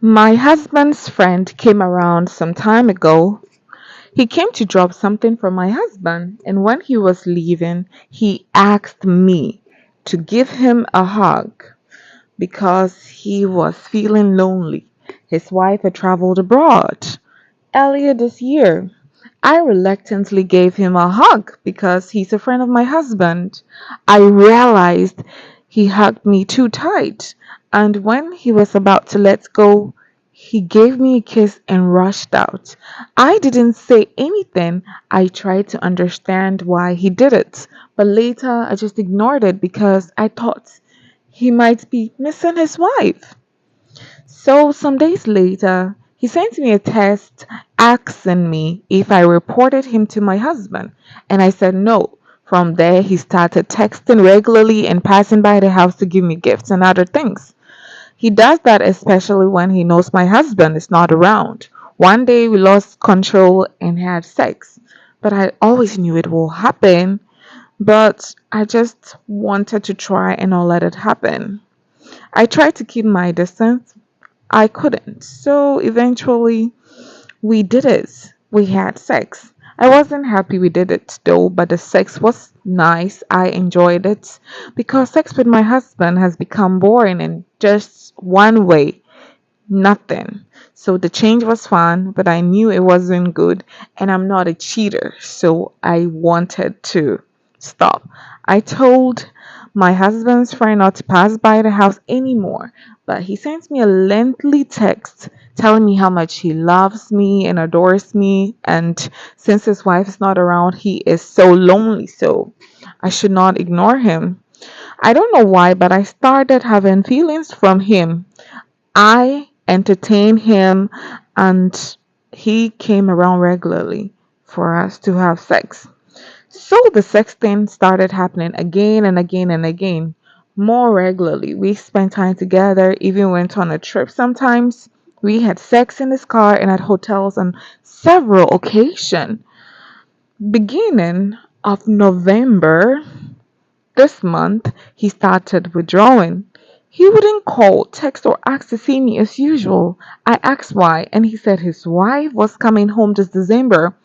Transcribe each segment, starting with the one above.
My husband's friend came around some time ago. He came to drop something for my husband, and when he was leaving, he asked me to give him a hug because he was feeling lonely. His wife had traveled abroad earlier this year. I reluctantly gave him a hug because he's a friend of my husband. I realized he hugged me too tight, and when he was about to let go, he gave me a kiss and rushed out. I didn't say anything. I tried to understand why he did it, but later I just ignored it because I thought he might be missing his wife. So, some days later, he sent me a text asking me if I reported him to my husband, and I said no. From there, he started texting regularly and passing by the house to give me gifts and other things. He does that especially when he knows my husband is not around. One day, we lost control and had sex, but I always knew it will happen, but I just wanted to try and not let it happen. I tried to keep my distance. I couldn't. So eventually we did it. We had sex. I wasn't happy we did it though, but the sex was nice. I enjoyed it because sex with my husband has become boring in just one way, nothing. So the change was fun, but I knew it wasn't good and I'm not a cheater, so I wanted to stop. I told my husband's friend not to pass by the house anymore, but he sent me a lengthy text telling me how much he loves me and adores me, and since his wife is not around, he is so lonely, so I should not ignore him. I don't know why, but I started having feelings from him. I entertained him and he came around regularly for us to have sex. So the sex thing started happening again and again and again, more regularly. We spent time together, even went on a trip sometimes. We had sex in his car and at hotels on several occasions. Beginning of November this month, he started withdrawing. He wouldn't call, text, or ask to see me as usual. I asked why, and he said his wife was coming home this December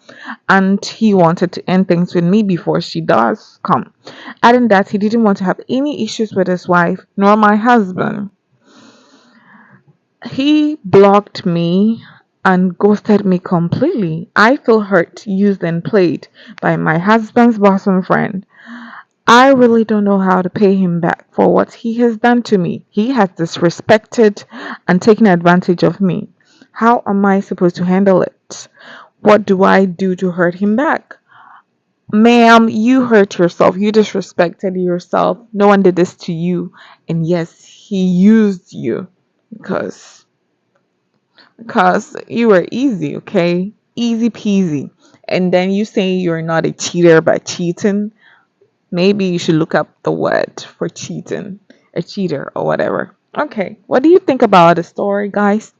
and he wanted to end things with me before she does come. Adding that he didn't want to have any issues with his wife nor my husband. He blocked me and ghosted me completely. I feel hurt, used, and played by my husband's bosom friend. I really don't know how to pay him back for what he has done to me. He has disrespected and taken advantage of me. How am I supposed to handle it? What do I do to hurt him back? Ma'am, you hurt yourself. You disrespected yourself. No one did this to you. And yes, he used you because you were easy, okay? Easy peasy. And then you say you're not a cheater by cheating. Maybe you should look up the word for cheating, a cheater or whatever. Okay, what do you think about the story, guys?